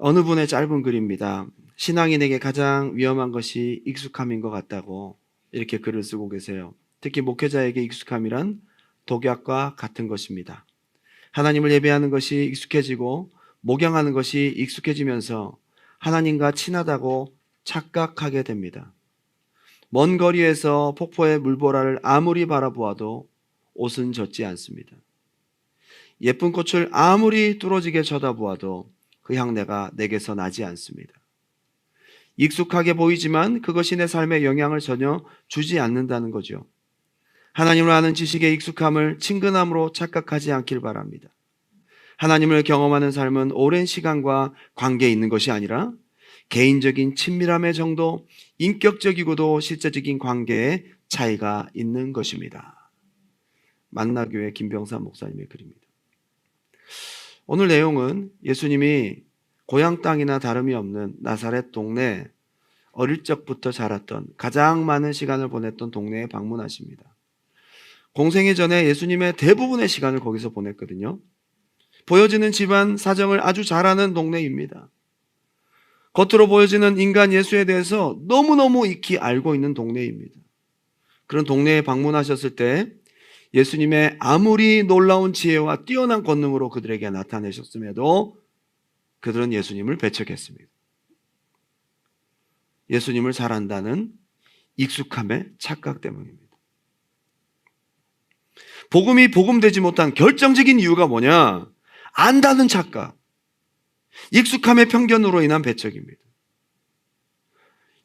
어느 분의 짧은 글입니다. 신앙인에게 가장 위험한 것이 익숙함인 것 같다고 이렇게 글을 쓰고 계세요. 특히 목회자에게 익숙함이란 독약과 같은 것입니다. 하나님을 예배하는 것이 익숙해지고 목양하는 것이 익숙해지면서 하나님과 친하다고 착각하게 됩니다. 먼 거리에서 폭포의 물보라를 아무리 바라보아도 옷은 젖지 않습니다. 예쁜 꽃을 아무리 뚫어지게 쳐다보아도 그 향내가 내게서 나지 않습니다. 익숙하게 보이지만 그것이 내 삶에 영향을 전혀 주지 않는다는 거죠. 하나님을 아는 지식의 익숙함을 친근함으로 착각하지 않길 바랍니다. 하나님을 경험하는 삶은 오랜 시간과 관계에 있는 것이 아니라 개인적인 친밀함의 정도, 인격적이고도 실제적인 관계에 차이가 있는 것입니다. 만나교회 김병삼 목사님의 글입니다. 오늘 내용은 예수님이 고향 땅이나 다름이 없는 나사렛 동네, 어릴 적부터 자랐던 가장 많은 시간을 보냈던 동네에 방문하십니다. 공생애 전에 예수님의 대부분의 시간을 거기서 보냈거든요. 보여지는 집안 사정을 아주 잘 아는 동네입니다. 겉으로 보여지는 인간 예수에 대해서 너무너무 익히 알고 있는 동네입니다. 그런 동네에 방문하셨을 때 예수님의 아무리 놀라운 지혜와 뛰어난 권능으로 그들에게 나타내셨음에도 그들은 예수님을 배척했습니다. 예수님을 잘 안다는 익숙함의 착각 때문입니다. 복음이 복음되지 못한 결정적인 이유가 뭐냐? 안다는 착각, 익숙함의 편견으로 인한 배척입니다.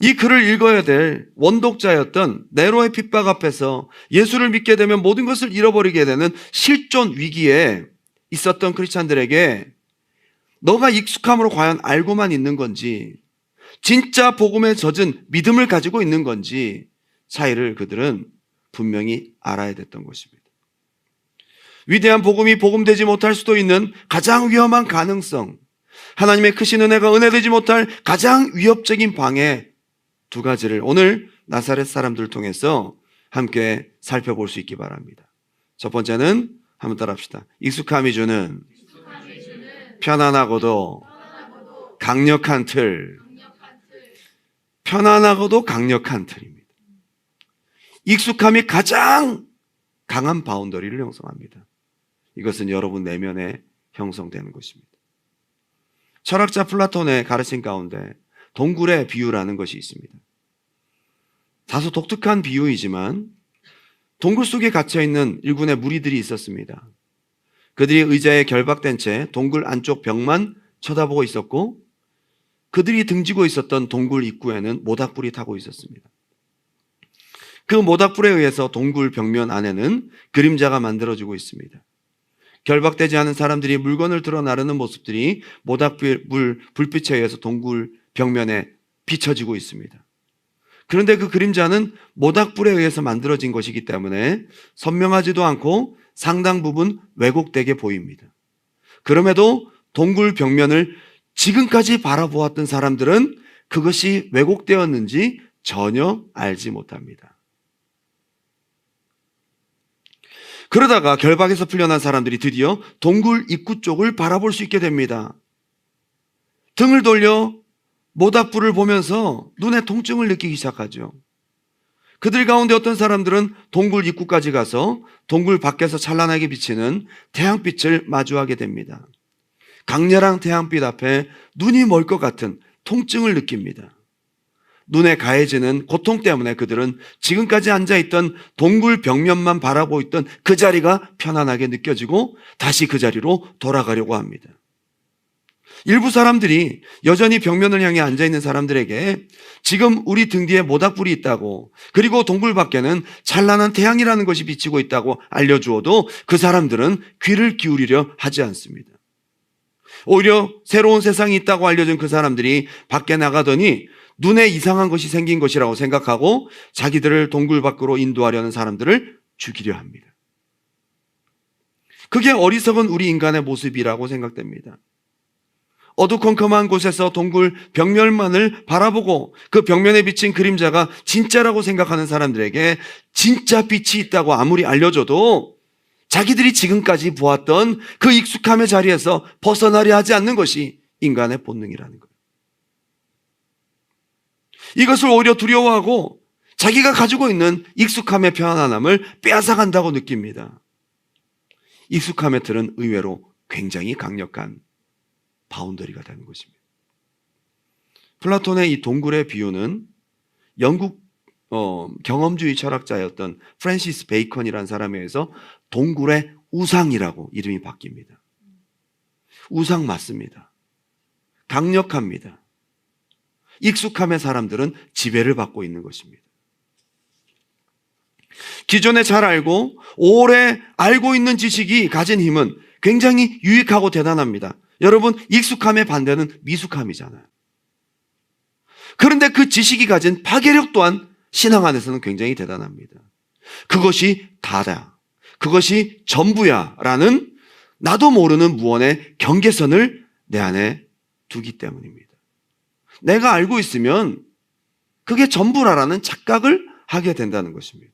이 글을 읽어야 될 원독자였던 네로의 핍박 앞에서 예수를 믿게 되면 모든 것을 잃어버리게 되는 실존 위기에 있었던 크리스찬들에게 너가 익숙함으로 과연 알고만 있는 건지 진짜 복음에 젖은 믿음을 가지고 있는 건지 차이를 그들은 분명히 알아야 됐던 것입니다. 위대한 복음이 복음되지 못할 수도 있는 가장 위험한 가능성, 하나님의 크신 은혜가 은혜되지 못할 가장 위협적인 방해 두 가지를 오늘 나사렛 사람들을 통해서 함께 살펴볼 수 있기 바랍니다. 첫 번째는 한번 따라합시다. 익숙함이 주는 편안하고도 강력한 틀. 편안하고도 강력한 틀입니다. 익숙함이 가장 강한 바운더리를 형성합니다. 이것은 여러분 내면에 형성되는 것입니다. 철학자 플라톤의 가르침 가운데 동굴의 비유라는 것이 있습니다. 다소 독특한 비유이지만 동굴 속에 갇혀있는 일군의 무리들이 있었습니다. 그들이 의자에 결박된 채 동굴 안쪽 벽만 쳐다보고 있었고 그들이 등지고 있었던 동굴 입구에는 모닥불이 타고 있었습니다. 그 모닥불에 의해서 동굴 벽면 안에는 그림자가 만들어지고 있습니다. 결박되지 않은 사람들이 물건을 들어 나르는 모습들이 불빛에 의해서 동굴 벽면에 비춰지고 있습니다. 그런데 그 그림자는 모닥불에 의해서 만들어진 것이기 때문에 선명하지도 않고 상당 부분 왜곡되게 보입니다. 그럼에도 동굴 벽면을 지금까지 바라보았던 사람들은 그것이 왜곡되었는지 전혀 알지 못합니다. 그러다가 결박에서 풀려난 사람들이 드디어 동굴 입구 쪽을 바라볼 수 있게 됩니다. 등을 돌려 모닥불을 보면서 눈에 통증을 느끼기 시작하죠. 그들 가운데 어떤 사람들은 동굴 입구까지 가서 동굴 밖에서 찬란하게 비치는 태양빛을 마주하게 됩니다. 강렬한 태양빛 앞에 눈이 멀 것 같은 통증을 느낍니다. 눈에 가해지는 고통 때문에 그들은 지금까지 앉아있던 동굴 벽면만 바라보고 있던 그 자리가 편안하게 느껴지고 다시 그 자리로 돌아가려고 합니다. 일부 사람들이 여전히 벽면을 향해 앉아있는 사람들에게 지금 우리 등 뒤에 모닥불이 있다고, 그리고 동굴 밖에는 찬란한 태양이라는 것이 비치고 있다고 알려주어도 그 사람들은 귀를 기울이려 하지 않습니다. 오히려 새로운 세상이 있다고 알려준 그 사람들이 밖에 나가더니 눈에 이상한 것이 생긴 것이라고 생각하고 자기들을 동굴 밖으로 인도하려는 사람들을 죽이려 합니다. 그게 어리석은 우리 인간의 모습이라고 생각됩니다. 어두컴컴한 곳에서 동굴 벽면만을 바라보고 그 벽면에 비친 그림자가 진짜라고 생각하는 사람들에게 진짜 빛이 있다고 아무리 알려줘도 자기들이 지금까지 보았던 그 익숙함의 자리에서 벗어나려 하지 않는 것이 인간의 본능이라는 거예요. 이것을 오히려 두려워하고 자기가 가지고 있는 익숙함의 편안함을 빼앗아간다고 느낍니다. 익숙함의 틀은 의외로 굉장히 강력한 바운더리가 되는 것입니다. 플라톤의 이 동굴의 비유는 영국 경험주의 철학자였던 프랜시스 베이컨이라는 사람에 의해서 동굴의 우상이라고 이름이 바뀝니다. 우상 맞습니다. 강력합니다. 익숙함의 사람들은 지배를 받고 있는 것입니다. 기존에 잘 알고 오래 알고 있는 지식이 가진 힘은 굉장히 유익하고 대단합니다. 여러분, 익숙함의 반대는 미숙함이잖아요. 그런데 그 지식이 가진 파괴력 또한 신앙 안에서는 굉장히 대단합니다. 그것이 다다, 그것이 전부야 라는 나도 모르는 무언의 경계선을 내 안에 두기 때문입니다. 내가 알고 있으면 그게 전부라는 착각을 하게 된다는 것입니다.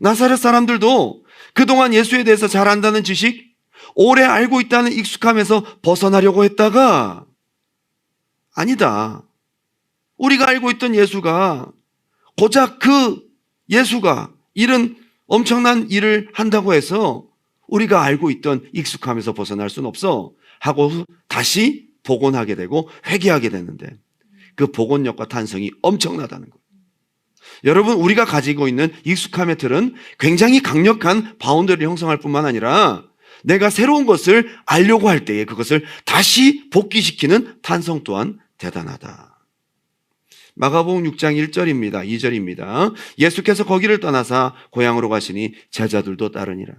나사렛 사람들도 그동안 예수에 대해서 잘 안다는 지식, 오래 알고 있다는 익숙함에서 벗어나려고 했다가 아니다. 우리가 알고 있던 예수가 고작 그 예수가 이런 엄청난 일을 한다고 해서 우리가 알고 있던 익숙함에서 벗어날 수는 없어 하고 다시 복원하게 되고 회개하게 되는데 그 복원력과 탄성이 엄청나다는 거예요. 여러분, 우리가 가지고 있는 익숙함의 틀은 굉장히 강력한 바운더리를 형성할 뿐만 아니라 내가 새로운 것을 알려고 할 때에 그것을 다시 복귀시키는 탄성 또한 대단하다. 마가복음 6장 1절입니다. 2절입니다. 예수께서 거기를 떠나사 고향으로 가시니 제자들도 따르니라.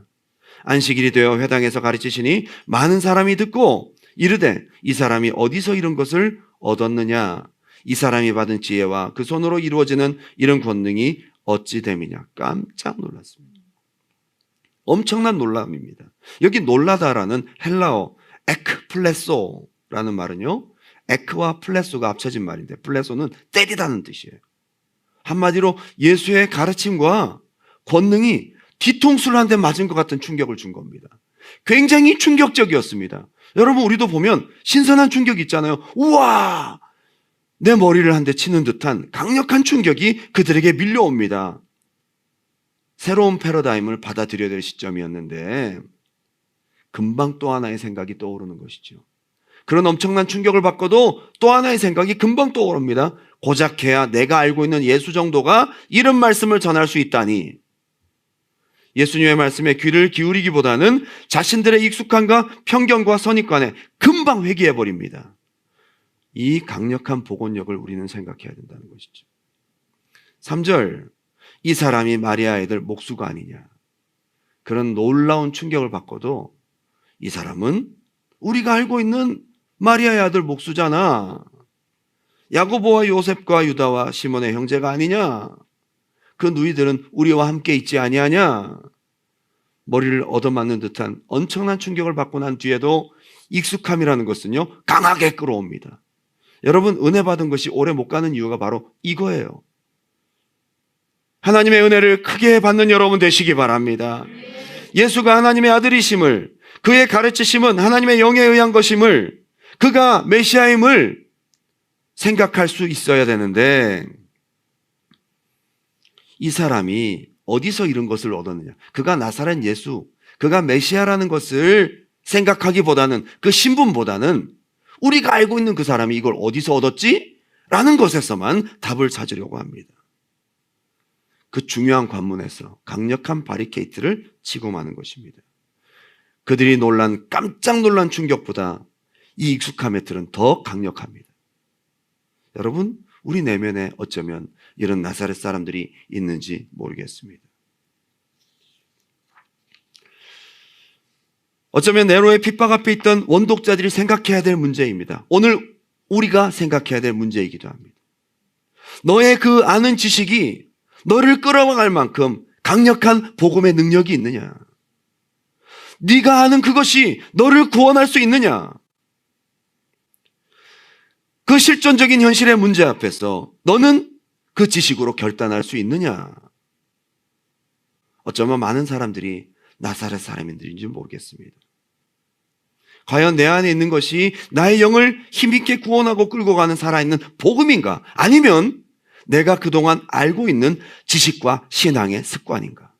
안식일이 되어 회당에서 가르치시니 많은 사람이 듣고 이르되 이 사람이 어디서 이런 것을 얻었느냐? 이 사람이 받은 지혜와 그 손으로 이루어지는 이런 권능이 어찌 됨이냐? 깜짝 놀랐습니다. 엄청난 놀람입니다. 여기 놀라다라는 헬라어 에크플레소라는 말은요, 에크와 플레소가 합쳐진 말인데 플레소는 때리다는 뜻이에요. 한마디로 예수의 가르침과 권능이 뒤통수를 한 대 맞은 것 같은 충격을 준 겁니다. 굉장히 충격적이었습니다. 여러분, 우리도 보면 신선한 충격이 있잖아요. 우와! 내 머리를 한 대 치는 듯한 강력한 충격이 그들에게 밀려옵니다. 새로운 패러다임을 받아들여야 될 시점이었는데 금방 또 하나의 생각이 떠오르는 것이죠. 그런 엄청난 충격을 받고도 또 하나의 생각이 금방 떠오릅니다. 고작해야 내가 알고 있는 예수 정도가 이런 말씀을 전할 수 있다니. 예수님의 말씀에 귀를 기울이기보다는 자신들의 익숙함과 편견과 선입관에 금방 회귀해버립니다. 이 강력한 복원력을 우리는 생각해야 된다는 것이죠. 3절, 이 사람이 마리아의 아들 목수가 아니냐. 그런 놀라운 충격을 받고도 이 사람은 우리가 알고 있는 마리아의 아들 목수잖아. 야고보와 요셉과 유다와 시몬의 형제가 아니냐. 그 누이들은 우리와 함께 있지 아니하냐. 머리를 얻어맞는 듯한 엄청난 충격을 받고 난 뒤에도 익숙함이라는 것은요, 강하게 끌어옵니다. 여러분, 은혜 받은 것이 오래 못 가는 이유가 바로 이거예요. 하나님의 은혜를 크게 받는 여러분 되시기 바랍니다. 예수가 하나님의 아들이심을, 그의 가르치심은 하나님의 영에 의한 것임을, 그가 메시아임을 생각할 수 있어야 되는데 이 사람이 어디서 이런 것을 얻었느냐? 그가 나사렛 예수, 그가 메시아라는 것을 생각하기보다는, 그 신분보다는 우리가 알고 있는 그 사람이 이걸 어디서 얻었지? 라는 것에서만 답을 찾으려고 합니다. 그 중요한 관문에서 강력한 바리케이트를 치고 마는 것입니다. 그들이 깜짝 놀란 충격보다 이 익숙함의 틀은 더 강력합니다. 여러분, 우리 내면에 어쩌면 이런 나사렛 사람들이 있는지 모르겠습니다. 어쩌면 네로의 핍박 앞에 있던 원독자들이 생각해야 될 문제입니다. 오늘 우리가 생각해야 될 문제이기도 합니다. 너의 그 아는 지식이 너를 끌어갈 만큼 강력한 복음의 능력이 있느냐? 네가 아는 그것이 너를 구원할 수 있느냐? 그 실존적인 현실의 문제 앞에서 너는 그 지식으로 결단할 수 있느냐? 어쩌면 많은 사람들이 나사렛 사람인지 모르겠습니다. 과연 내 안에 있는 것이 나의 영을 힘있게 구원하고 끌고 가는 살아있는 복음인가? 아니면 내가 그동안 알고 있는 지식과 신앙의 습관인가?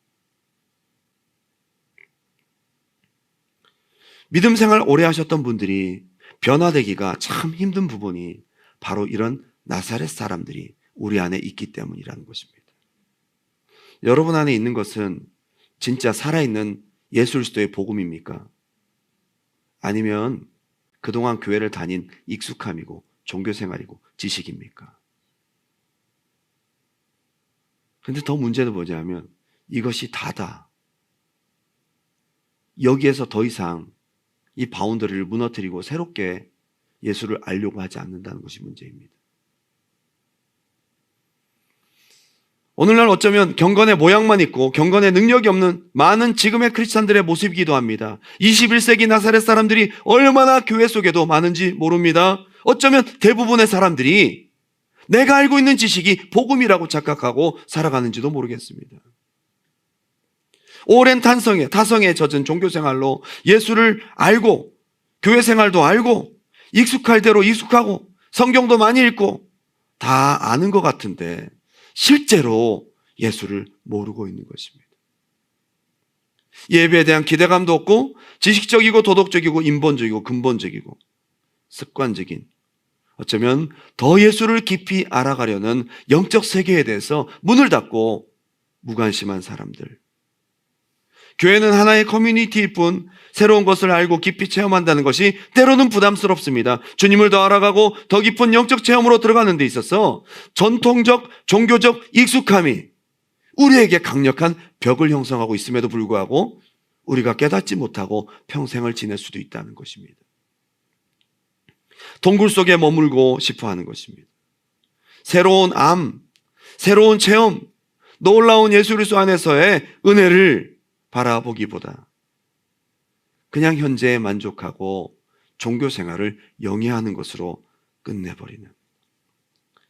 믿음 생활 오래 하셨던 분들이 변화되기가 참 힘든 부분이 바로 이런 나사렛 사람들이 우리 안에 있기 때문이라는 것입니다. 여러분 안에 있는 것은 진짜 살아있는 예수 그리스도의 복음입니까? 아니면 그동안 교회를 다닌 익숙함이고 종교생활이고 지식입니까? 근데 더 문제는 뭐냐면 이것이 다다. 여기에서 더 이상 이 바운더리를 무너뜨리고 새롭게 예수를 알려고 하지 않는다는 것이 문제입니다. 오늘날 어쩌면 경건의 모양만 있고 경건의 능력이 없는 많은 지금의 크리스찬들의 모습이기도 합니다. 21세기 나사렛 사람들이 얼마나 교회 속에도 많은지 모릅니다. 어쩌면 대부분의 사람들이 내가 알고 있는 지식이 복음이라고 착각하고 살아가는지도 모르겠습니다. 오랜 타성에 젖은 종교생활로 예수를 알고 교회 생활도 알고 익숙할 대로 익숙하고 성경도 많이 읽고 다 아는 것 같은데 실제로 예수를 모르고 있는 것입니다. 예배에 대한 기대감도 없고 지식적이고 도덕적이고 인본적이고 근본적이고 습관적인, 어쩌면 더 예수를 깊이 알아가려는 영적 세계에 대해서 문을 닫고 무관심한 사람들. 교회는 하나의 커뮤니티일 뿐 새로운 것을 알고 깊이 체험한다는 것이 때로는 부담스럽습니다. 주님을 더 알아가고 더 깊은 영적 체험으로 들어가는 데 있어서 전통적 종교적 익숙함이 우리에게 강력한 벽을 형성하고 있음에도 불구하고 우리가 깨닫지 못하고 평생을 지낼 수도 있다는 것입니다. 동굴 속에 머물고 싶어 하는 것입니다. 새로운 새로운 체험, 놀라운 예수 그리스도 안에서의 은혜를 바라보기보다 그냥 현재에 만족하고 종교 생활을 영위하는 것으로 끝내버리는,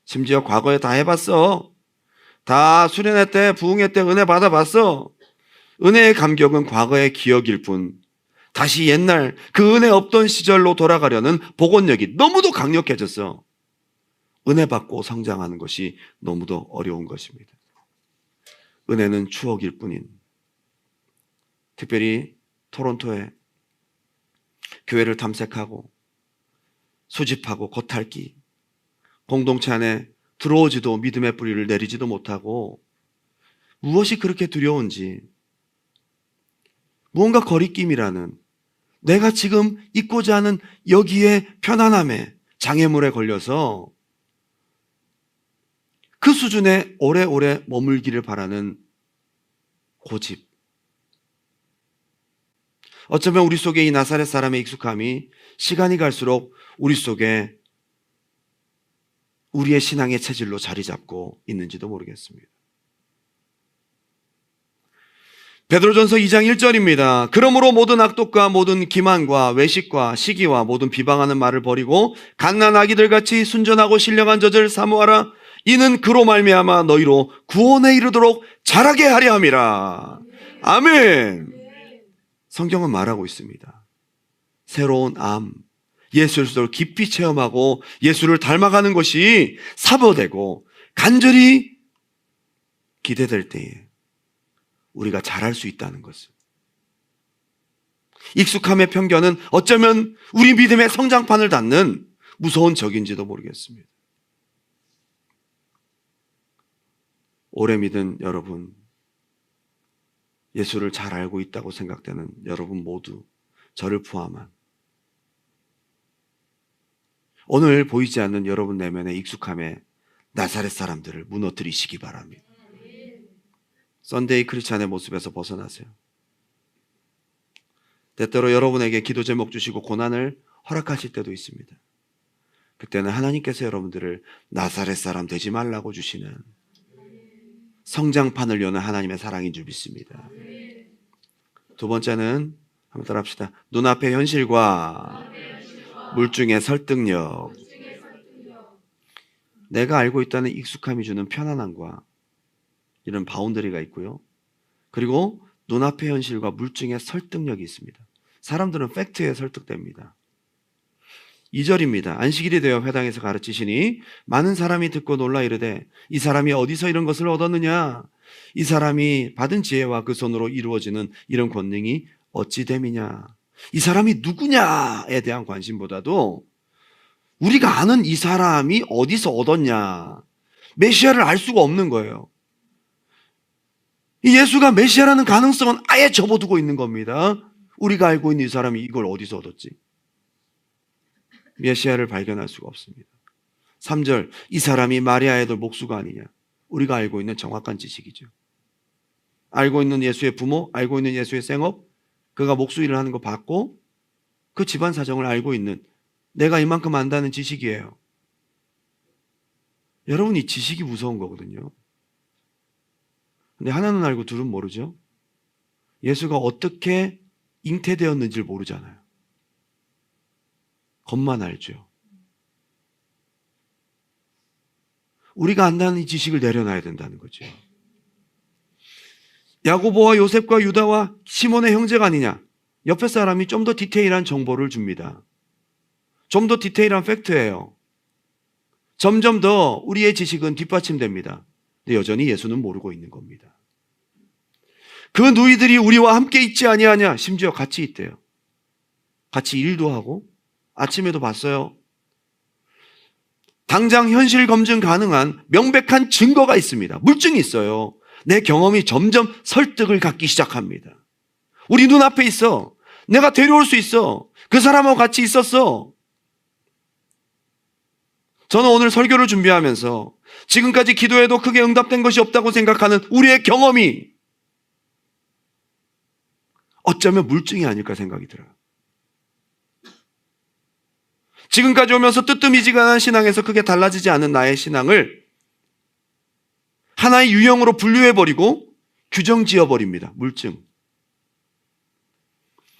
심지어 과거에 다 해봤어, 다 수련회 때 부흥회 때 은혜 받아봤어, 은혜의 감격은 과거의 기억일 뿐 다시 옛날 그 은혜 없던 시절로 돌아가려는 복원력이 너무도 강력해졌어. 은혜 받고 성장하는 것이 너무도 어려운 것입니다. 은혜는 추억일 뿐인, 특별히 토론토에 교회를 탐색하고 수집하고 겉핥기, 공동체 안에 들어오지도 믿음의 뿌리를 내리지도 못하고 무엇이 그렇게 두려운지, 무언가 거리낌이라는, 내가 지금 있고자 하는 여기에 편안함에 장애물에 걸려서 그 수준에 오래오래 머물기를 바라는 고집. 어쩌면 우리 속에 이 나사렛 사람의 익숙함이 시간이 갈수록 우리 속에 우리의 신앙의 체질로 자리 잡고 있는지도 모르겠습니다. 베드로전서 2장 1절입니다. 그러므로 모든 악독과 모든 기만과 외식과 시기와 모든 비방하는 말을 버리고 갓난 아기들 같이 순전하고 신령한 젖을 사모하라. 이는 그로 말미암아 너희로 구원에 이르도록 자라게 하려 함이라. 아멘. 성경은 말하고 있습니다. 새로운 예수 그리스도를 깊이 체험하고 예수를 닮아가는 것이 사모되고 간절히 기대될 때에 우리가 잘할 수 있다는 것을. 익숙함의 편견은 어쩌면 우리 믿음의 성장판을 닫는 무서운 적인지도 모르겠습니다. 오래 믿은 여러분, 예수를 잘 알고 있다고 생각되는 여러분 모두, 저를 포함한 오늘 보이지 않는 여러분 내면의 익숙함에 나사렛 사람들을 무너뜨리시기 바랍니다. 썬데이 크리스찬의 모습에서 벗어나세요. 때때로 여러분에게 기도 제목 주시고 고난을 허락하실 때도 있습니다. 그때는 하나님께서 여러분들을 나사렛 사람 되지 말라고 주시는 성장판을 여는 하나님의 사랑인 줄 믿습니다. 두 번째는 한번 따라합시다. 눈앞의 현실과 물중의 설득력. 내가 알고 있다는 익숙함이 주는 편안함과 이런 바운더리가 있고요. 그리고 눈앞의 현실과 물중의 설득력이 있습니다. 사람들은 팩트에 설득됩니다. 2절입니다. 안식일이 되어 회당에서 가르치시니 많은 사람이 듣고 놀라 이르되 이 사람이 어디서 이런 것을 얻었느냐? 이 사람이 받은 지혜와 그 손으로 이루어지는 이런 권능이 어찌 됨이냐? 이 사람이 누구냐에 대한 관심보다도 우리가 아는 이 사람이 어디서 얻었냐? 메시아를 알 수가 없는 거예요. 이 예수가 메시아라는 가능성은 아예 접어두고 있는 겁니다. 우리가 알고 있는 이 사람이 이걸 어디서 얻었지? 메시아를 발견할 수가 없습니다. 3절, 이 사람이 마리아의 아들 목수가 아니냐? 우리가 알고 있는 정확한 지식이죠. 알고 있는 예수의 부모, 알고 있는 예수의 생업, 그가 목수 일을 하는 거 봤고 그 집안 사정을 알고 있는 내가 이만큼 안다는 지식이에요. 여러분, 이 지식이 무서운 거거든요. 근데 하나는 알고 둘은 모르죠. 예수가 어떻게 잉태되었는지를 모르잖아요. 겉만 알죠. 우리가 안다는 이 지식을 내려놔야 된다는 거죠. 야고보와 요셉과 유다와 시몬의 형제가 아니냐? 옆에 사람이 좀 더 디테일한 정보를 줍니다. 좀 더 디테일한 팩트예요. 점점 더 우리의 지식은 뒷받침됩니다. 근데 여전히 예수는 모르고 있는 겁니다. 그 누이들이 우리와 함께 있지 아니하냐? 심지어 같이 있대요. 같이 일도 하고 아침에도 봤어요. 당장 현실 검증 가능한 명백한 증거가 있습니다. 물증이 있어요. 내 경험이 점점 설득을 갖기 시작합니다. 우리 눈앞에 있어. 내가 데려올 수 있어. 그 사람하고 같이 있었어. 저는 오늘 설교를 준비하면서 지금까지 기도해도 크게 응답된 것이 없다고 생각하는 우리의 경험이 어쩌면 물증이 아닐까 생각이 들어요. 지금까지 오면서 뜨뜻미지근한 신앙에서 크게 달라지지 않은 나의 신앙을 하나의 유형으로 분류해버리고 규정 지어버립니다. 물증.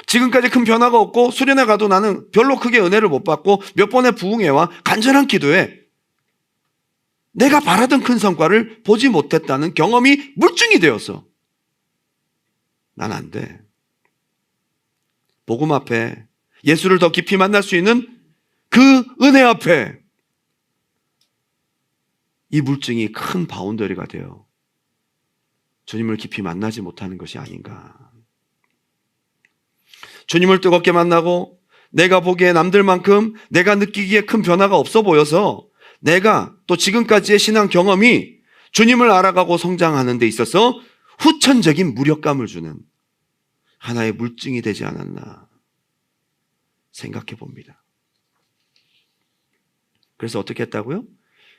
지금까지 큰 변화가 없고 수련회 가도 나는 별로 크게 은혜를 못 받고 몇 번의 부흥회와 간절한 기도에 내가 바라던 큰 성과를 보지 못했다는 경험이 물증이 되어서 난 안 돼. 복음 앞에 예수를 더 깊이 만날 수 있는 그 은혜 앞에 이 물증이 큰 바운더리가 되어 주님을 깊이 만나지 못하는 것이 아닌가. 주님을 뜨겁게 만나고 내가 보기에 남들만큼 내가 느끼기에 큰 변화가 없어 보여서 내가 또 지금까지의 신앙 경험이 주님을 알아가고 성장하는 데 있어서 후천적인 무력감을 주는 하나의 물증이 되지 않았나 생각해 봅니다. 그래서 어떻게 했다고요?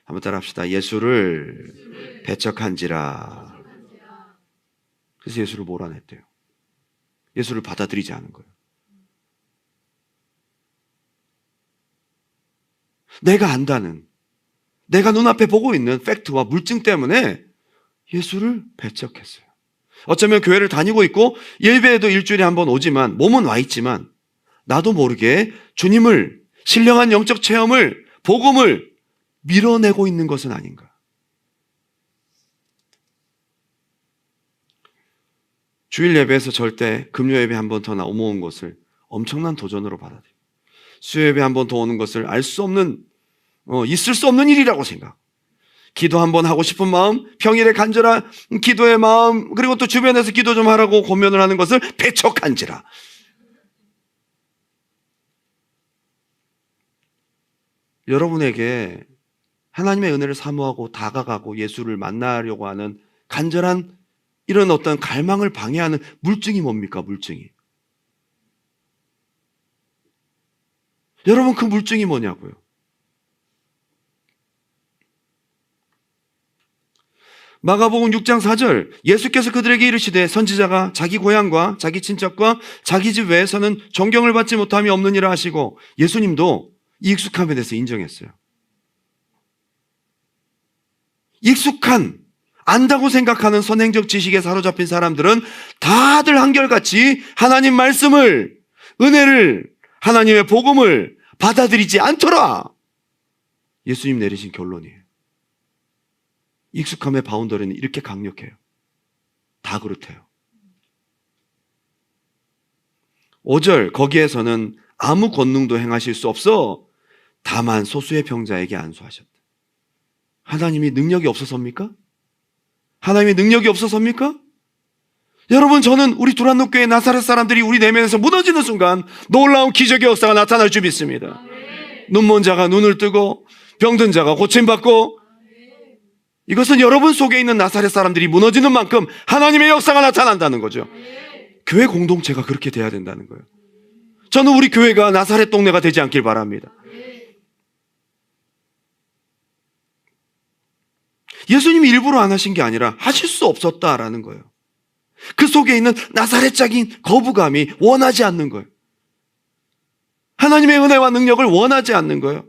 한번 따라 합시다. 예수를 배척한지라. 그래서 예수를 몰아냈대요. 예수를 받아들이지 않은 거예요. 내가 안다는, 내가 눈앞에 보고 있는 팩트와 물증 때문에 예수를 배척했어요. 어쩌면 교회를 다니고 있고 예배에도 일주일에 한 번 오지만 몸은 와 있지만 나도 모르게 주님을, 신령한 영적 체험을, 복음을 밀어내고 있는 것은 아닌가. 주일 예배에서 절대 금요 예배 한 번 더 넘어온 것을 엄청난 도전으로 받아들여요. 수요 예배 한 번 더 오는 것을 알 수 없는, 있을 수 없는 일이라고 생각. 기도 한 번 하고 싶은 마음, 평일에 간절한 기도의 마음, 그리고 또 주변에서 기도 좀 하라고 권면을 하는 것을 배척한지라. 여러분에게 하나님의 은혜를 사모하고 다가가고 예수를 만나려고 하는 간절한 이런 어떤 갈망을 방해하는 물증이 뭡니까? 물증이. 여러분, 그 물증이 뭐냐고요? 마가복음 6장 4절, 예수께서 그들에게 이르시되 선지자가 자기 고향과 자기 친척과 자기 집 외에서는 존경을 받지 못함이 없느니라 하시고, 예수님도 이 익숙함에 대해서 인정했어요. 익숙한, 안다고 생각하는 선행적 지식에 사로잡힌 사람들은 다들 한결같이 하나님 말씀을, 은혜를, 하나님의 복음을 받아들이지 않더라. 예수님 내리신 결론이에요. 익숙함의 바운더리는 이렇게 강력해요. 다 그렇대요. 5절 거기에서는 아무 권능도 행하실 수 없어 다만 소수의 병자에게 안수하셨다. 하나님이 능력이 없어서입니까? 하나님의 능력이 없어서입니까? 여러분, 저는 우리 두란노교회 나사렛 사람들이 우리 내면에서 무너지는 순간 놀라운 기적의 역사가 나타날 줄 믿습니다. 눈먼 자가 눈을 뜨고 병든 자가 고침받고, 이것은 여러분 속에 있는 나사렛 사람들이 무너지는 만큼 하나님의 역사가 나타난다는 거죠. 교회 공동체가 그렇게 돼야 된다는 거예요. 저는 우리 교회가 나사렛 동네가 되지 않길 바랍니다. 예수님이 일부러 안 하신 게 아니라 하실 수 없었다라는 거예요. 그 속에 있는 나사렛적인 거부감이 원하지 않는 거예요. 하나님의 은혜와 능력을 원하지 않는 거예요.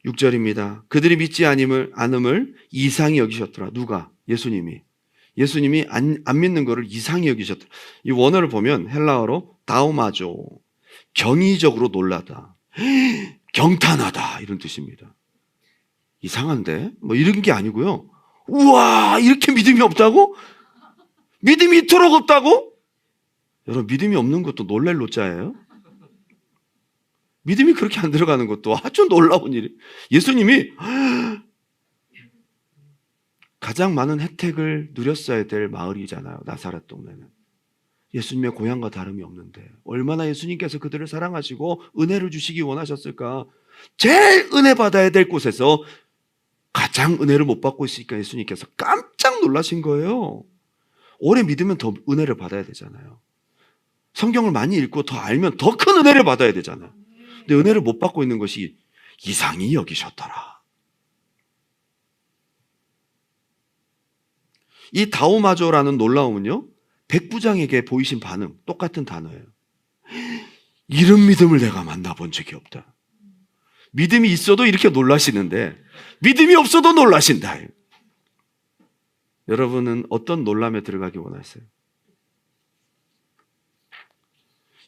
(6절입니다) 그들이 믿지 않음을 이상히 여기셨더라. 누가? 예수님이 안 믿는 거를 이상히 여기셨더라. 이 원어를 보면 헬라어로 다우마조, 경이적으로 놀라다, 경탄하다, 이런 뜻입니다. 이상한데? 뭐 이런 게 아니고요. 우와, 이렇게 믿음이 없다고? 믿음이 이토록 없다고? 여러분, 믿음이 없는 것도 놀랄 노자예요. 믿음이 그렇게 안 들어가는 것도 아주 놀라운 일이에요. 예수님이 가장 많은 혜택을 누렸어야 될 마을이잖아요, 나사렛 동네는. 예수님의 고향과 다름이 없는데 얼마나 예수님께서 그들을 사랑하시고 은혜를 주시기 원하셨을까. 제일 은혜 받아야 될 곳에서 가장 은혜를 못 받고 있으니까 예수님께서 깜짝 놀라신 거예요. 오래 믿으면 더 은혜를 받아야 되잖아요. 성경을 많이 읽고 더 알면 더 큰 은혜를 받아야 되잖아요. 근데 은혜를 못 받고 있는 것이 이상히 여기셨더라. 이 다우마조라는 놀라움은요, 백부장에게 보이신 반응, 똑같은 단어예요. 이런 믿음을 내가 만나본 적이 없다. 믿음이 있어도 이렇게 놀라시는데 믿음이 없어도 놀라신다. 여러분은 어떤 놀람에 들어가기 원하세요?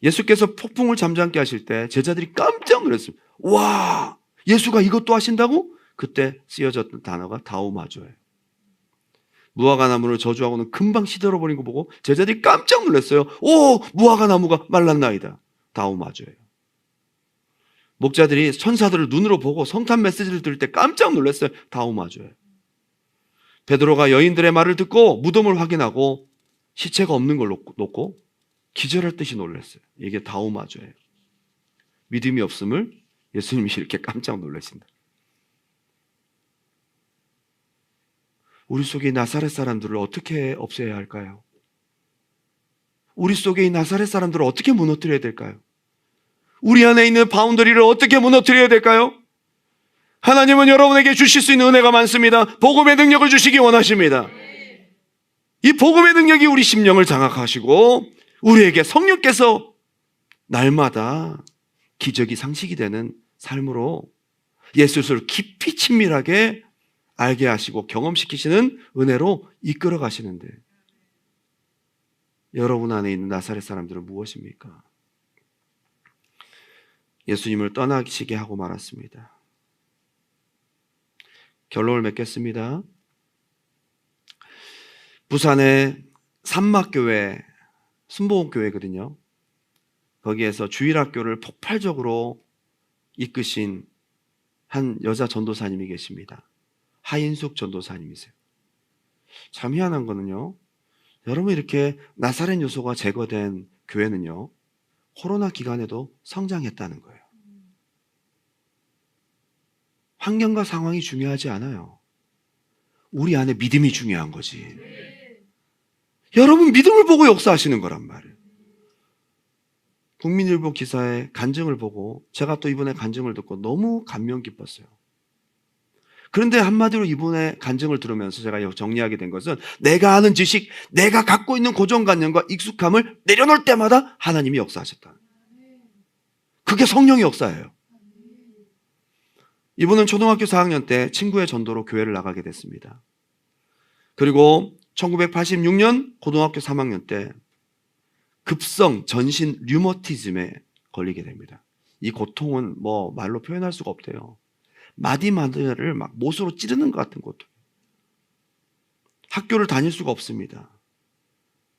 예수께서 폭풍을 잠잠게 하실 때 제자들이 깜짝 놀랐습니다. 와, 예수가 이것도 하신다고? 그때 쓰여졌던 단어가 다우마조예요. 무화과 나무를 저주하고는 금방 시들어버린 거 보고 제자들이 깜짝 놀랐어요. 오, 무화과 나무가 말랐나이다. 다우마조예요. 목자들이 천사들을 눈으로 보고 성탄 메시지를 들을 때 깜짝 놀랐어요. 다우마조예요. 베드로가 여인들의 말을 듣고 무덤을 확인하고 시체가 없는 걸 놓고 기절할 듯이 놀랐어요. 이게 다우마조예요. 믿음이 없음을 예수님이 이렇게 깜짝 놀라신다. 우리 속에 나사렛 사람들을 어떻게 없애야 할까요? 우리 속에 이 나사렛 사람들을 어떻게 무너뜨려야 될까요? 우리 안에 있는 바운더리를 어떻게 무너뜨려야 될까요? 하나님은 여러분에게 주실 수 있는 은혜가 많습니다. 복음의 능력을 주시기 원하십니다. 이 복음의 능력이 우리 심령을 장악하시고 우리에게 성령께서 날마다 기적이 상식이 되는 삶으로 예수를 깊이 친밀하게 알게 하시고 경험시키시는 은혜로 이끌어 가시는데, 여러분 안에 있는 나사렛 사람들은 무엇입니까? 예수님을 떠나시게 하고 말았습니다. 결론을 맺겠습니다. 부산의 산막교회, 순복음교회거든요. 거기에서 주일학교를 폭발적으로 이끄신 한 여자 전도사님이 계십니다. 하인숙 전도사님이세요. 참 희한한 거는요, 여러분, 이렇게 나사렛 요소가 제거된 교회는요, 코로나 기간에도 성장했다는 거예요. 환경과 상황이 중요하지 않아요. 우리 안에 믿음이 중요한 거지. 여러분, 믿음을 보고 역사하시는 거란 말이에요. 국민일보 기사의 간증을 보고 제가 또 이분의 간증을 듣고 너무 감명 깊었어요. 그런데 한마디로 이분의 간증을 들으면서 제가 정리하게 된 것은, 내가 아는 지식, 내가 갖고 있는 고정관념과 익숙함을 내려놓을 때마다 하나님이 역사하셨다. 그게 성령의 역사예요. 이분은 초등학교 4학년 때 친구의 전도로 교회를 나가게 됐습니다. 그리고 1986년 고등학교 3학년 때 급성 전신 류머티즘에 걸리게 됩니다. 이 고통은 뭐 말로 표현할 수가 없대요. 마디마디를 막 못으로 찌르는 것 같은 고통. 학교를 다닐 수가 없습니다.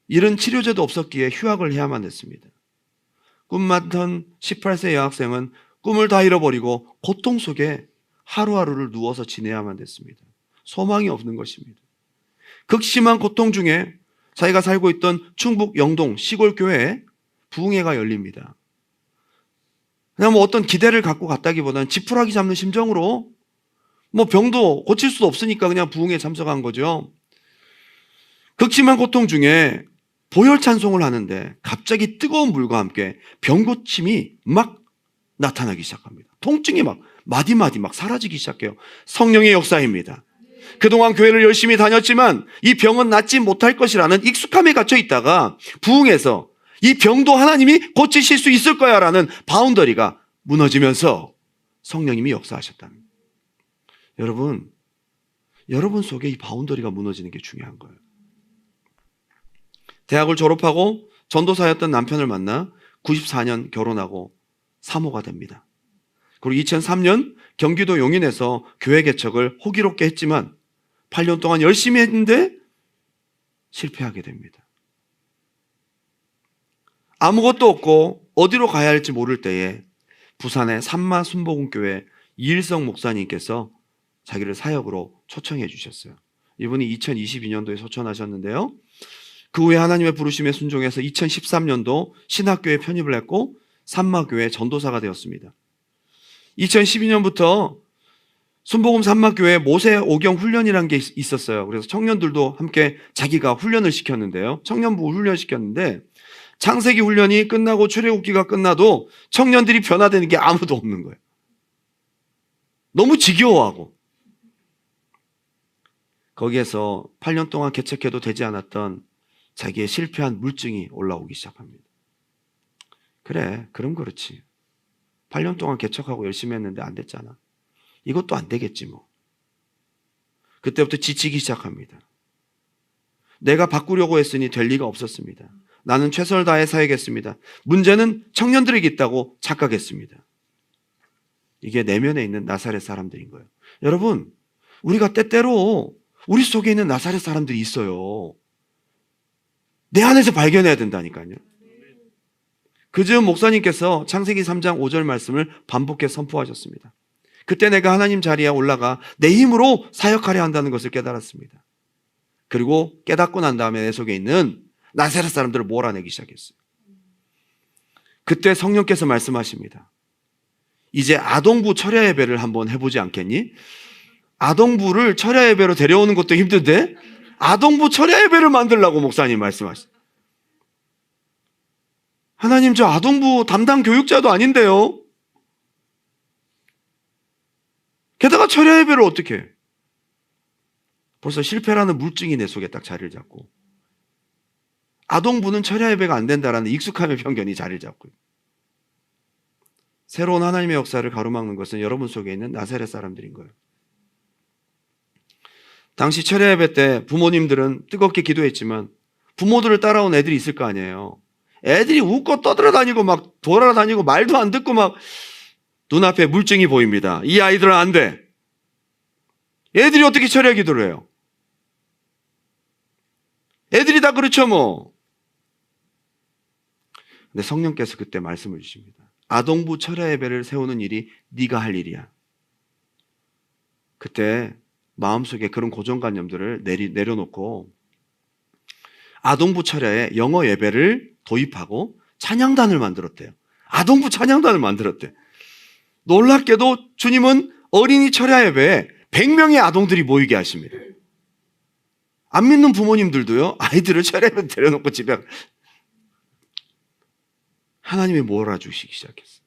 이런 치료제도 없었기에 휴학을 해야만 했습니다. 꿈 많던 18세 여학생은 꿈을 다 잃어버리고 고통 속에 하루하루를 누워서 지내야만 됐습니다. 소망이 없는 것입니다. 극심한 고통 중에 자기가 살고 있던 충북 영동 시골 교회에 부흥회가 열립니다. 그냥 어떤 기대를 갖고 갔다기보다는 지푸라기 잡는 심정으로 병도 고칠 수도 없으니까 그냥 부흥회에 참석한 거죠. 극심한 고통 중에 보혈 찬송을 하는데 갑자기 뜨거운 물과 함께 병고침이 막 나타나기 시작합니다. 통증이 막 마디마디 막 사라지기 시작해요. 성령의 역사입니다. 그동안 교회를 열심히 다녔지만 이 병은 낫지 못할 것이라는 익숙함에 갇혀 있다가 부흥해서 이 병도 하나님이 고치실 수 있을 거야 라는 바운더리가 무너지면서 성령님이 역사하셨다는 거예요. 여러분 속에 이 바운더리가 무너지는 게 중요한 거예요. 대학을 졸업하고 전도사였던 남편을 만나 94년 결혼하고 사모가 됩니다. 그리고 2003년 경기도 용인에서 교회 개척을 호기롭게 했지만 8년 동안 열심히 했는데 실패하게 됩니다. 아무것도 없고 어디로 가야 할지 모를 때에 부산의 산마 순복음교회 이일성 목사님께서 자기를 사역으로 초청해 주셨어요. 이분이 2022년도에 소천하셨는데요. 그 후에 하나님의 부르심에 순종해서 2013년도 신학교에 편입을 했고 산마교회 전도사가 되었습니다. 2012년부터 순복음 산마교회 모세 오경 훈련이라는 게 있었어요. 그래서 청년들도 함께 자기가 훈련을 시켰는데요. 청년부 훈련시켰는데 창세기 훈련이 끝나고 출애굽기가 끝나도 청년들이 변화되는 게 아무도 없는 거예요. 너무 지겨워하고 거기에서 8년 동안 개척해도 되지 않았던 자기의 실패한 물증이 올라오기 시작합니다. 그래, 그럼 그렇지. 8년 동안 개척하고 열심히 했는데 안 됐잖아. 이것도 안 되겠지 뭐. 그때부터 지치기 시작합니다. 내가 바꾸려고 했으니 될 리가 없었습니다. 나는 최선을 다해 사역했습니다. 문제는 청년들에게 있다고 착각했습니다. 이게 내면에 있는 나사렛 사람들인 거예요. 여러분, 우리가 때때로 우리 속에 있는 나사렛 사람들이 있어요. 내 안에서 발견해야 된다니까요. 그즈음 목사님께서 창세기 3장 5절 말씀을 반복해 선포하셨습니다. 그때 내가 하나님 자리에 올라가 내 힘으로 사역하려 한다는 것을 깨달았습니다. 그리고 깨닫고 난 다음에 내 속에 있는 나사렛 사람들을 몰아내기 시작했어요. 그때 성령께서 말씀하십니다. 이제 아동부 철야 예배를 한번 해보지 않겠니? 아동부를 철야 예배로 데려오는 것도 힘든데 아동부 철야 예배를 만들라고 목사님 말씀하셨어요. 하나님, 저 아동부 담당 교육자도 아닌데요. 게다가 철야 예배를 어떻게 해? 벌써 실패라는 물증이 내 속에 딱 자리를 잡고 아동부는 철야 예배가 안 된다라는 익숙함의 편견이 자리를 잡고 새로운 하나님의 역사를 가로막는 것은 여러분 속에 있는 나사렛 사람들인 거예요. 당시 철야 예배 때 부모님들은 뜨겁게 기도했지만 부모들을 따라온 애들이 있을 거 아니에요. 애들이 웃고 떠들어다니고 막 돌아다니고 말도 안 듣고 막 눈앞에 물증이 보입니다. 이 아이들은 안 돼. 애들이 어떻게 철야 기도를 해요? 애들이 다 그렇죠 뭐. 근데 성령께서 그때 말씀을 주십니다. 아동부 철야 예배를 세우는 일이 네가 할 일이야. 그때 마음속에 그런 고정관념들을 내려놓고 아동부 철야에 영어 예배를 도입하고 찬양단을 만들었대요. 아동부 찬양단을 만들었대. 놀랍게도 주님은 어린이 철야 예배에 100명의 아동들이 모이게 하십니다. 안 믿는 부모님들도요, 아이들을 철야 예배에 데려놓고 집에 하나님이 몰아주시기 시작했어요.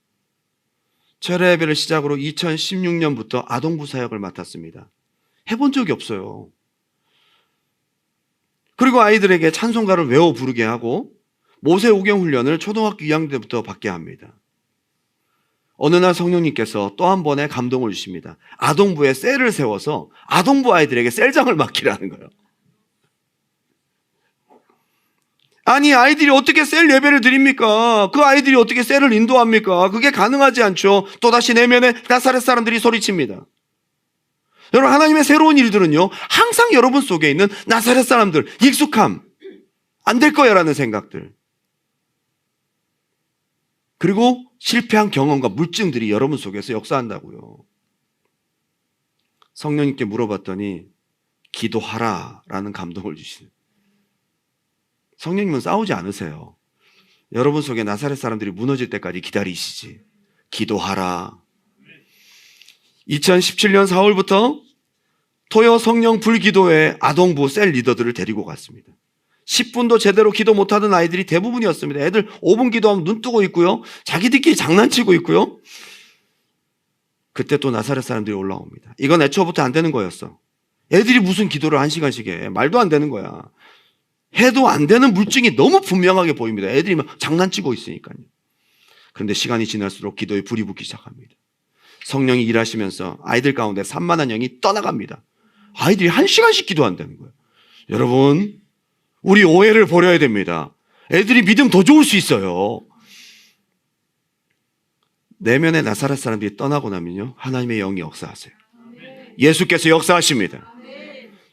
철야 예배를 시작으로 2016년부터 아동부 사역을 맡았습니다. 해본 적이 없어요. 그리고 아이들에게 찬송가를 외워 부르게 하고 모세 오경 훈련을 초등학교 2학년 때부터 받게 합니다. 어느 날 성령님께서 또 한 번의 감동을 주십니다. 아동부에 셀을 세워서 아동부 아이들에게 셀장을 맡기라는 거예요. 아니, 아이들이 어떻게 셀 예배를 드립니까? 그 아이들이 어떻게 셀을 인도합니까? 그게 가능하지 않죠. 또다시 내면에 나사렛 사람들이 소리칩니다. 여러분, 하나님의 새로운 일들은요, 항상 여러분 속에 있는 나사렛 사람들, 익숙함, 안 될 거야 라는 생각들, 그리고 실패한 경험과 물증들이 여러분 속에서 역사한다고요. 성령님께 물어봤더니 기도하라 라는 감동을 주시는. 성령님은 싸우지 않으세요. 여러분 속에 나사렛 사람들이 무너질 때까지 기다리시지. 기도하라. 2017년 4월부터 토요 성령 불기도회 아동부 셀 리더들을 데리고 갔습니다. 10분도 제대로 기도 못하던 아이들이 대부분이었습니다. 애들 5분 기도하면 눈 뜨고 있고요. 자기들끼리 장난치고 있고요. 그때 또 나사렛 사람들이 올라옵니다. 이건 애초부터 안 되는 거였어. 애들이 무슨 기도를 1시간씩 해. 말도 안 되는 거야. 해도 안 되는 물증이 너무 분명하게 보입니다. 애들이 막 장난치고 있으니까요. 그런데 시간이 지날수록 기도에 불이 붙기 시작합니다. 성령이 일하시면서 아이들 가운데 산만한 영이 떠나갑니다. 아이들이 1시간씩 기도한다는 거예요. 여러분, 우리 오해를 버려야 됩니다. 애들이 믿음 더 좋을 수 있어요. 내면의 나사렛 사람들이 떠나고 나면요, 하나님의 영이 역사하세요. 예수께서 역사하십니다.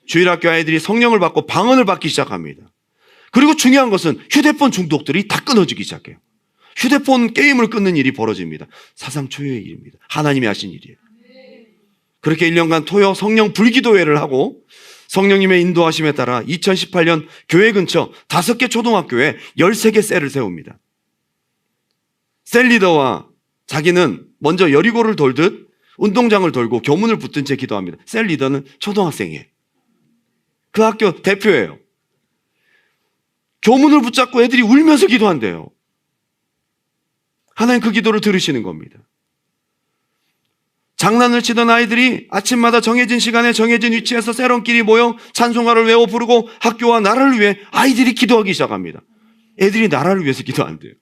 주일학교 아이들이 성령을 받고 방언을 받기 시작합니다. 그리고 중요한 것은 휴대폰 중독들이 다 끊어지기 시작해요. 휴대폰 게임을 끊는 일이 벌어집니다. 사상 초유의 일입니다. 하나님이 하신 일이에요. 그렇게 1년간 토요 성령 불기도회를 하고 성령님의 인도하심에 따라 2018년 교회 근처 5개 초등학교에 13개 셀을 세웁니다. 셀 리더와 자기는 먼저 여리고를 돌듯 운동장을 돌고 교문을 붙든 채 기도합니다. 셀 리더는 초등학생이에요. 그 학교 대표예요. 교문을 붙잡고 애들이 울면서 기도한대요. 하나님 그 기도를 들으시는 겁니다. 장난을 치던 아이들이 아침마다 정해진 시간에 정해진 위치에서 세런끼리 모여 찬송가를 외워 부르고 학교와 나라를 위해 아이들이 기도하기 시작합니다. 애들이 나라를 위해서 기도한대요.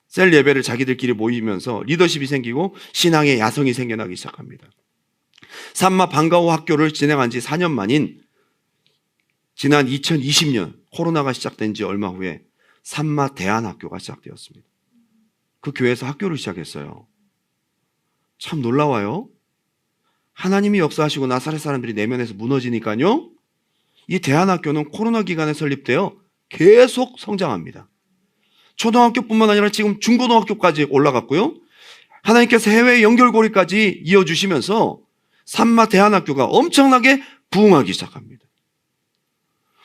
셀 예배를 자기들끼리 모이면서 리더십이 생기고 신앙의 야성이 생겨나기 시작합니다. 산마 방과후 학교를 진행한 지 4년 만인 지난 2020년 코로나가 시작된 지 얼마 후에 산마 대안학교가 시작되었습니다. 그 교회에서 학교를 시작했어요. 참 놀라워요. 하나님이 역사하시고 나사렛 사람들이 내면에서 무너지니까요, 이 대안학교는 코로나 기간에 설립되어 계속 성장합니다. 초등학교뿐만 아니라 지금 중고등학교까지 올라갔고요. 하나님께서 해외 연결고리까지 이어주시면서 산마 대안학교가 엄청나게 부흥하기 시작합니다.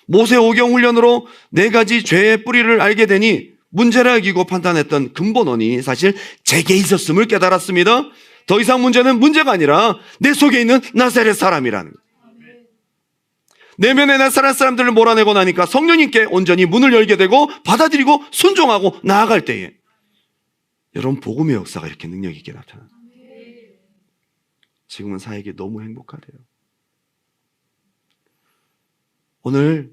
모세 오경 훈련으로 4가지 죄의 뿌리를 알게 되니 문제라 여기고 판단했던 근본원이 사실 제게 있었음을 깨달았습니다. 더 이상 문제는 문제가 아니라 내 속에 있는 나사렛 사람이라는 거예요. 내면의 나사렛 사람들을 몰아내고 나니까 성령님께 온전히 문을 열게 되고 받아들이고 순종하고 나아갈 때에 여러분, 복음의 역사가 이렇게 능력 있게 나타납니다. 지금은 사에게 너무 행복하대요. 오늘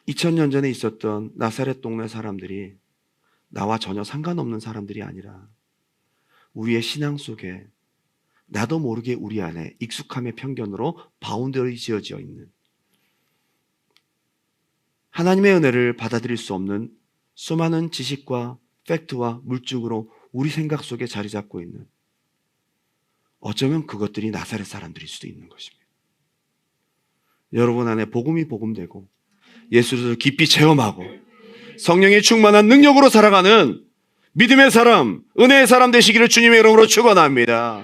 2000년 전에 있었던 나사렛 동네 사람들이 나와 전혀 상관없는 사람들이 아니라 우리의 신앙 속에 나도 모르게 우리 안에 익숙함의 편견으로 바운더리 지어져 있는, 하나님의 은혜를 받아들일 수 없는 수많은 지식과 팩트와 물증으로 우리 생각 속에 자리 잡고 있는, 어쩌면 그것들이 나사렛 사람들일 수도 있는 것입니다. 여러분 안에 복음이 복음되고 예수를 깊이 체험하고 성령의 충만한 능력으로 살아가는 믿음의 사람, 은혜의 사람 되시기를 주님의 이름으로 축원합니다.